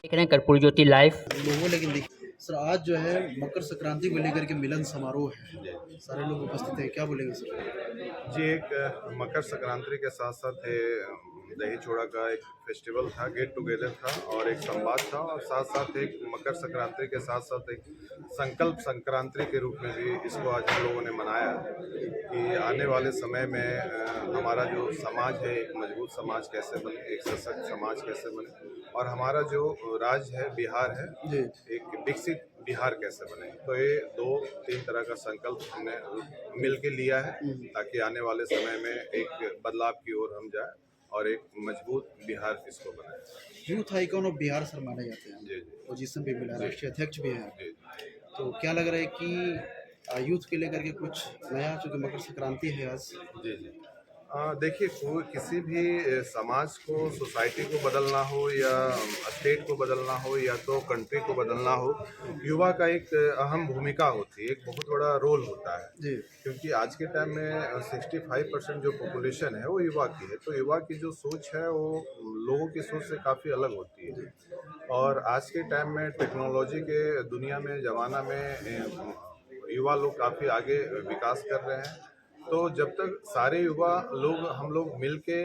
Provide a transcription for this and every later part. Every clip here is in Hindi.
देख रहे हैं कर्पूर ज्योति लाइव। लोगों लेकिन देखिए सर, आज जो है मकर संक्रांति को लेकर के मिलन समारोह है, सारे लोग उपस्थित हैं, क्या बोलेंगे सर? जी, एक मकर संक्रांति के साथ साथ ये दही चूड़ा का एक फेस्टिवल था, गेट टुगेदर था और एक संवाद था और साथ साथ एक मकर संक्रांति के साथ साथ एक संकल्प संक्रांति के रूप में भी इसको आज हम लोगों ने मनाया कि आने वाले समय में हमारा जो समाज है एक मजबूत समाज कैसे बने, एक सशक्त समाज कैसे बने और हमारा जो राज्य है बिहार है जी एक विकसित बिहार कैसे बने। तो ये 2-3 तरह का संकल्प हमने मिल के लिया है ताकि आने वाले समय में एक बदलाव की ओर हम जाए और एक मजबूत बिहार इसको बनाए। Youth icon of Bihar sir माने जाते हैं, जी पोजीशन भी मिला, राष्ट्रीय अध्यक्ष भी हैं। जी तो क्या लग रहा है कि यूथ के लेकर के कुछ नया, चूँकि मकर संक्रांति है आज? जी जी देखिए, कोई किसी भी समाज को, सोसाइटी को बदलना हो या स्टेट को बदलना हो या तो कंट्री को बदलना हो, युवा का एक अहम भूमिका होती है, एक बहुत बड़ा रोल होता है। जी क्योंकि आज के टाइम में 65% जो पॉपुलेशन है वो युवा की है, तो युवा की जो सोच है वो लोगों की सोच से काफ़ी अलग होती है। और आज के टाइम में टेक्नोलॉजी के दुनिया में, ज़माना में युवा लोग काफ़ी आगे विकास कर रहे हैं। तो जब तक सारे युवा लोग हम लोग मिल के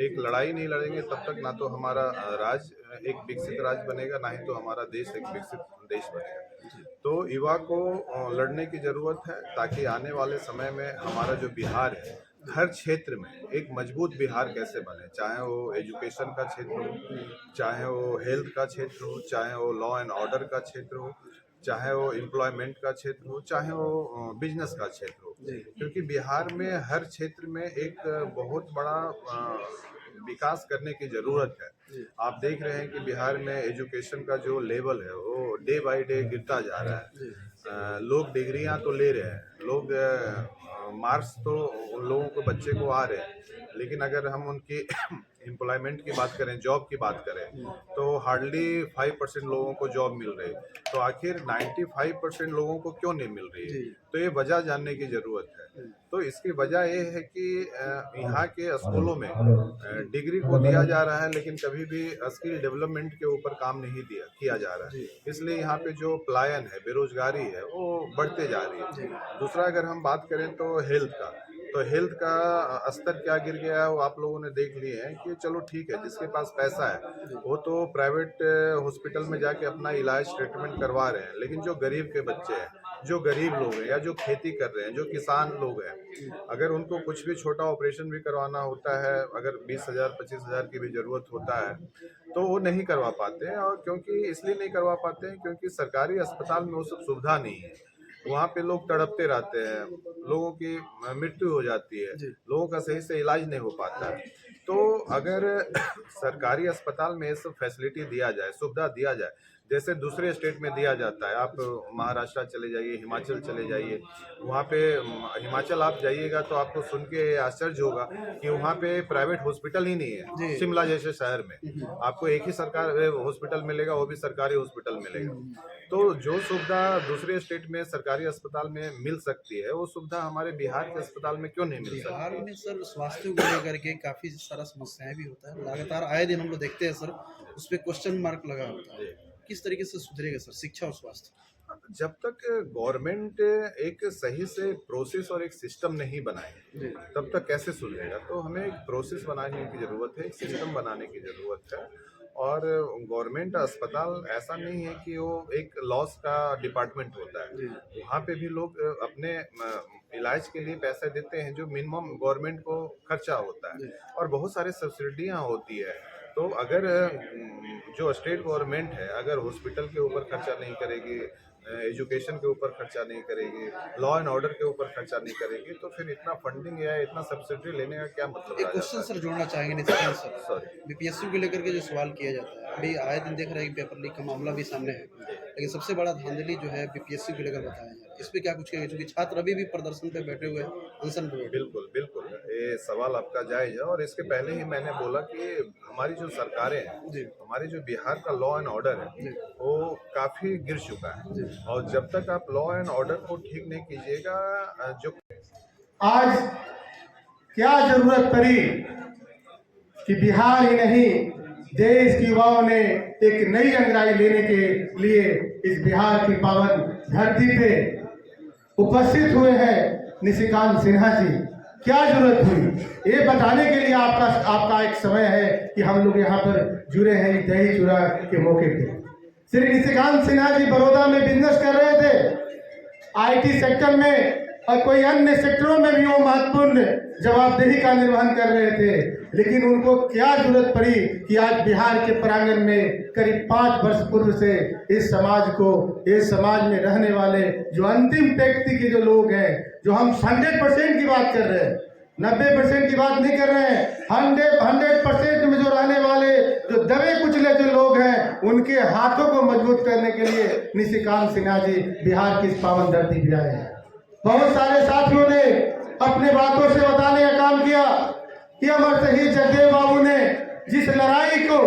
एक लड़ाई नहीं लड़ेंगे तब तक ना तो हमारा राज्य एक विकसित राज्य बनेगा, ना ही तो हमारा देश एक विकसित देश बनेगा। तो युवा को लड़ने की ज़रूरत है ताकि आने वाले समय में हमारा जो बिहार है हर क्षेत्र में एक मजबूत बिहार कैसे बने, चाहे वो एजुकेशन का क्षेत्र हो, चाहे वो हेल्थ का क्षेत्र हो, चाहे वो लॉ एंड ऑर्डर का क्षेत्र हो, चाहे वो एम्प्लॉयमेंट का क्षेत्र हो, चाहे वो बिजनेस का क्षेत्र हो। क्योंकि बिहार में हर क्षेत्र में एक बहुत बड़ा विकास करने की ज़रूरत है। आप देख रहे हैं कि बिहार में एजुकेशन का जो लेवल है वो डे बाय डे गिरता जा रहा है। लोग डिग्रियां तो ले रहे हैं, लोग मार्क्स तो उन लोगों को, बच्चे को आ रहे हैं, लेकिन अगर हम उनकी एम्प्लॉयमेंट की बात करें, जॉब की बात करें, तो हार्डली 5% लोगों को जॉब मिल रही है। तो आखिर 95% लोगों को क्यों नहीं मिल रही है? तो ये वजह जानने की ज़रूरत है। तो इसकी वजह ये है कि यहाँ के स्कूलों में डिग्री को दिया जा रहा है लेकिन कभी भी स्किल डेवलपमेंट के ऊपर काम नहीं किया जा रहा है। इसलिए यहाँ पे जो पलायन है, बेरोजगारी है, वो बढ़ते जा रही है। दूसरा, अगर हम बात करें तो हेल्थ का स्तर क्या गिर गया है वो आप लोगों ने देख लिए हैं कि चलो ठीक है, जिसके पास पैसा है वो तो प्राइवेट हॉस्पिटल में जाके अपना इलाज ट्रीटमेंट करवा रहे हैं, लेकिन जो गरीब के बच्चे हैं, जो गरीब लोग हैं या जो खेती कर रहे हैं, जो किसान लोग हैं, अगर उनको कुछ भी छोटा ऑपरेशन भी करवाना होता है, अगर 20,000 25,000 की भी ज़रूरत होता है तो वो नहीं करवा पाते हैं। और क्योंकि इसलिए नहीं करवा पाते हैं क्योंकि सरकारी अस्पताल में वो सब सुविधा नहीं है। वहाँ पे लोग तड़पते रहते हैं, लोगों की मृत्यु हो जाती है, लोगों का सही से इलाज नहीं हो पाता है। तो अगर सरकारी अस्पताल में ये सब फैसिलिटी दिया जाए, सुविधा दिया जाए, जैसे दूसरे स्टेट में दिया जाता है, आप महाराष्ट्र चले जाइए, हिमाचल चले जाइए, वहाँ पे हिमाचल आप जाइएगा तो आपको सुन के आश्चर्य होगा कि वहाँ पे प्राइवेट हॉस्पिटल ही नहीं है। शिमला जैसे शहर में आपको एक ही सरकार हॉस्पिटल मिलेगा, वो भी सरकारी हॉस्पिटल मिलेगा। तो जो सुविधा दूसरे स्टेट में सरकारी अस्पताल में मिल सकती है वो सुविधा हमारे बिहार के अस्पताल में क्यों नहीं मिल सकती? बिहार में सर स्वास्थ्य को लेकर के काफ़ी सारा समस्याएं भी होता है, लगातार आए दिन हम लोग देखते हैं सर, उस पर क्वेश्चन मार्क लगा होता है। किस तरीके से सुधरेगा सर शिक्षा और स्वास्थ्य? जब तक गवर्नमेंट एक सही से प्रोसेस और एक सिस्टम नहीं बनाए तब तक कैसे सुधरेगा? तो हमें एक प्रोसेस बनाने की ज़रूरत है, एक सिस्टम बनाने की ज़रूरत है। और गवर्नमेंट अस्पताल ऐसा नहीं है कि वो एक लॉस का डिपार्टमेंट होता है। वहाँ पे भी लोग अपने इलाज के लिए पैसे देते हैं जो मिनिमम गवर्नमेंट को खर्चा होता है, और बहुत सारे सब्सिडियाँ होती है। तो अगर जो स्टेट गवर्नमेंट है अगर हॉस्पिटल के ऊपर खर्चा नहीं करेगी, एजुकेशन के ऊपर खर्चा नहीं करेगी, लॉ एंड ऑर्डर के ऊपर खर्चा नहीं करेगी, तो फिर इतना फंडिंग या इतना सब्सिडी लेने का क्या मतलब? एक क्वेश्चन सर जोड़ना चाहेंगे निष्कांत सर, सॉरी, बीपीएससी को लेकर के जो सवाल किया जाता है, अभी आए दिन देख रहे हैं कि पेपर लीक का मामला भी सामने है, लेकिन सबसे बड़ा धांधली जो है बीपीएससी को लेकर बताया जा रहा है, इस पर क्या कुछ कहेंगे? क्योंकि छात्र अभी भी प्रदर्शन पे बैठे हुए हैं, अनशन पे बैठे। बिल्कुल बिल्कुल, ये सवाल आपका जायज़ है। और इसके पहले ही मैंने बोला कि हमारी जो सरकारें हैं, हमारी जो बिहार का लॉ एंड ऑर्डर है वो काफ़ी गिर चुका है। और जब तक आप लॉ एंड ऑर्डर को ठीक नहीं कीजिएगा, जो आज क्या जरूरत पड़ी कि बिहार ही नहीं देश के युवाओं ने एक नई रंगराई लेने के लिए इस बिहार की पावन धरती पे उपस्थित हुए हैं निशिकांत सिन्हा जी। क्या जरूरत हुई ये बताने के लिए आपका एक समय है कि हम लोग यहाँ पर जुड़े हैं इस दही चूड़ा के मौके पे। श्री निशिकांत सिन्हा जी बड़ौदा में बिजनेस कर रहे थे, आईटी सेक्टर में और कोई अन्य सेक्टरों में भी वो महत्वपूर्ण जवाबदेही का निर्वहन कर रहे थे, लेकिन उनको क्या जरूरत पड़ी कि आज बिहार के प्रांगण में करीब 5 वर्ष पूर्व से इस समाज में रहने वाले जो अंतिम व्यक्ति के जो लोग हैं, जो हम 100% की बात कर रहे हैं, 90% की बात नहीं कर रहे हैं, 100% में जो रहने वाले जो दबे कुचले जो लोग हैं, उनके हाथों को मजबूत करने के लिए निशिकांत सिन्हा जी बिहार की इस पावन धरती पर आए हैं। बहुत सारे साथियों ने अपने बातों से बताने का काम किया कि अमर शहीद जगदेव बाबू ने जिस लड़ाई को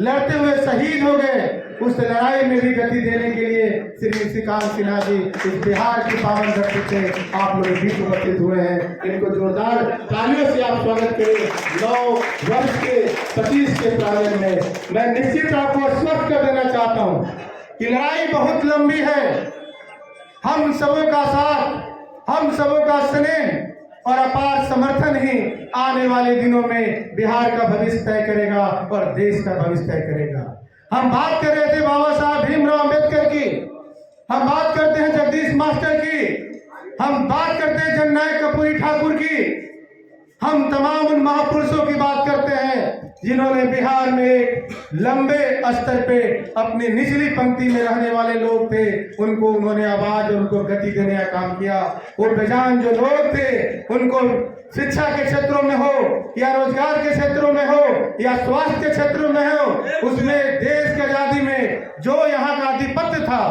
लड़ते हुए शहीद हो गए, उस लड़ाई में भी गति देने के लिए श्री निशिकांत सिन्हा जी इस बिहार की पावन धरती से आप लोग बीच उपस्थित हुए हैं। इनको जोरदार तालियों से आप स्वागत करें। 9 वर्ष के 25 के प्रांगण में मैं निश्चित आपको आश्वस्त कर देना चाहता हूँ कि लड़ाई बहुत लंबी है। हम सबों का साथ, हम सबों का स्नेह और अपार समर्थन ही आने वाले दिनों में बिहार का भविष्य तय करेगा और देश का भविष्य तय करेगा। हम बात कर रहे थे बाबा साहब भीमराव अंबेडकर की, हम बात करते हैं जगदीश मास्टर की, हम बात करते हैं जननायक कर्पूरी ठाकुर की, हम तमाम उन महापुरुषों की बात करते हैं जिन्होंने बिहार में एक लंबे स्तर पे अपनी निचली पंक्ति में रहने वाले लोग थे, उनको उन्होंने आवाज और उनको गति देने का काम किया। वो बेजान जो लोग थे, उनको शिक्षा के क्षेत्रों में हो या रोजगार के क्षेत्रों में हो या स्वास्थ्य के क्षेत्रों में हो, उसमें देश की आजादी में जो यहाँ का आधिपत्य था,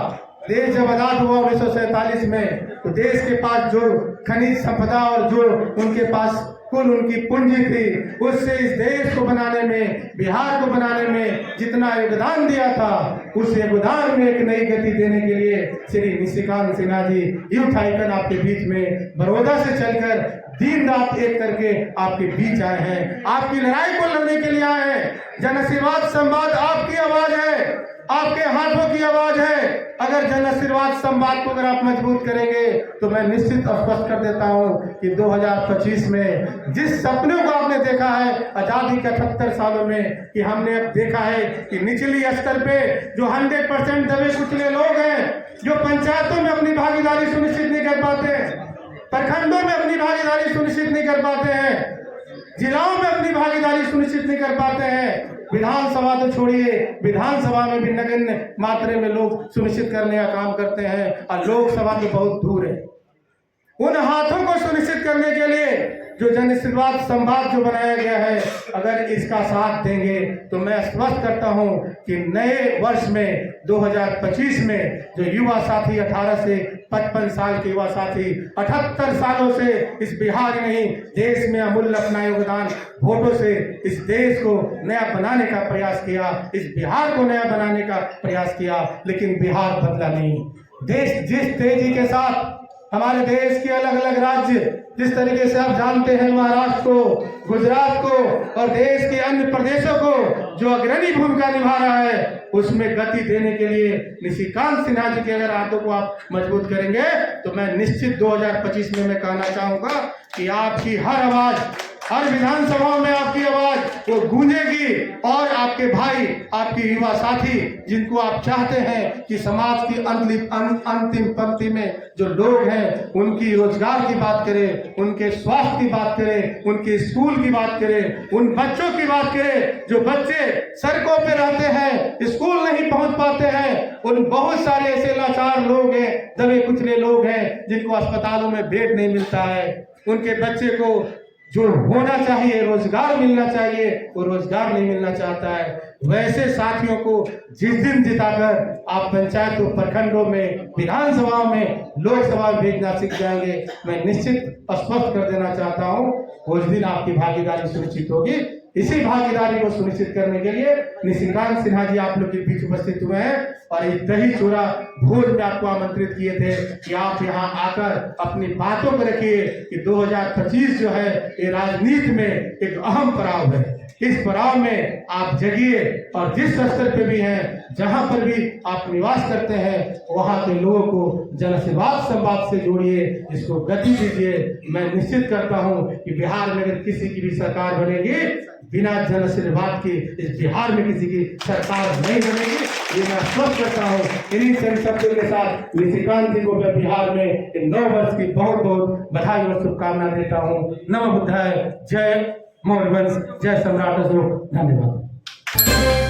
देश जब आजाद हुआ 1947 में, तो देश के पास जो खनिज संपदा और जो उनके पास कुल उनकी पूंजी थी, उससे इस देश को बनाने में, बिहार को बनाने में जितना योगदान दिया था, उस योगदान में एक नई गति देने के लिए श्री निशिकांत सिन्हा जी यूथ आइकन आपके बीच में बड़ौदा से चलकर दिन रात एक करके आपके बीच आए हैं, आपकी लड़ाई को लड़ने के लिए आए हैं। जन आशीर्वाद संवाद आपकी आवाज है, आपके हाथों की आवाज है। अगर जन आशीर्वाद संवाद को अगर आप मजबूत करेंगे तो मैं निश्चित स्पष्ट कर देता हूं कि 2025 में जिस सपनों को आपने देखा है आजादी के 78 सालों में, कि हमने अब देखा है कि निचली स्तर पे जो 100% दबे कुचले लोग हैं, जो पंचायतों में अपनी भागीदारी सुनिश्चित नहीं कर पाते, प्रखंडों में अपनी भागीदारी सुनिश्चित नहीं कर पाते हैं, जिलाओं में अपनी भागीदारी सुनिश्चित नहीं कर पाते हैं, विधानसभा तो छोड़िए, विधानसभा में भी नगण्य मात्रा में लोग सुनिश्चित करने का काम करते हैं और लोकसभा तो बहुत दूर है। उन हाथों को सुनिश्चित करने के लिए जो जन आशीर्वाद संवाद जो बनाया गया है, अगर इसका साथ देंगे तो मैं स्पष्ट करता हूं कि नए वर्ष में 2025 में जो युवा साथी 18 से 55 साल के युवा साथी 78 सालों से इस बिहार ही नहीं देश में अमूल्य अपना योगदान वोटों से इस देश को नया बनाने का प्रयास किया, इस बिहार को नया बनाने का प्रयास किया, लेकिन बिहार बदला नहीं। देश जिस तेजी के साथ हमारे देश के अलग अलग राज्य जिस तरीके से आप जानते हैं, महाराष्ट्र को, गुजरात को और देश के अन्य प्रदेशों को जो अग्रणी भूमिका निभा रहा है, उसमें गति देने के लिए निशिकांत सिन्हा जी के अगर हाथों को आप मजबूत करेंगे तो मैं निश्चित 2025 में मैं कहना चाहूंगा कि आपकी हर आवाज, हर विधानसभाओं में आपकी आवाज वो गूंजेगी और आपके भाई, आपके युवा साथी जिनको आप चाहते हैं कि समाज की अंतिम पंक्ति में जो लोग हैं उनकी रोजगार की बात करें, उनके स्वास्थ्य की बात करें, उनके स्कूल की बात करें, उन बच्चों की बात करें जो बच्चे सड़कों पे रहते हैं, स्कूल नहीं पहुंच पाते हैं, उन बहुत सारे ऐसे लाचार लोग हैं, दबे कुचले लोग हैं जिनको अस्पतालों में बेड नहीं मिलता है, उनके बच्चे को जो होना चाहिए, रोजगार मिलना चाहिए, वो रोजगार नहीं मिलना चाहता है। वैसे साथियों को जिस दिन जिताकर आप पंचायतों, प्रखंडों में, विधानसभा में, लोकसभा में भेजना सीख जाएंगे, मैं निश्चित स्पष्ट कर देना चाहता हूं, उस दिन आपकी भागीदारी सुनिश्चित होगी। इसी भागीदारी को सुनिश्चित करने के लिए निशिकांत सिन्हा जी आप लोग के बीच उपस्थित हुए हैं और इस दही चूड़ा भोज में आपको आमंत्रित किए थे कि आप यहाँ आकर अपनी बातों को रखिए कि 2025 जो है ये राजनीति में एक अहम पड़ाव है। इस पड़ाव में आप जगिए और जिस स्तर पे भी हैं, जहां पर भी आप निवास करते हैं, वहां के लोगों को जनसेवाद संवाद से जोड़िए, इसको गति दीजिए। मैं निश्चित करता हूं कि बिहार में अगर किसी की भी सरकार बनेगी, बिना जनसेवाद के इस बिहार में किसी की सरकार नहीं बनेगी, ये मैं आश्वस्त करता हूँ। इन्हीं सभी शब्दों के साथ निशिकांत जी को मैं बिहार में इन 9 वर्ष की बहुत बहुत बधाई और शुभकामना देता हूँ। नमो बुद्धाय, जय मौर्य वंश, जय सम्राट अशोक। धन्यवाद।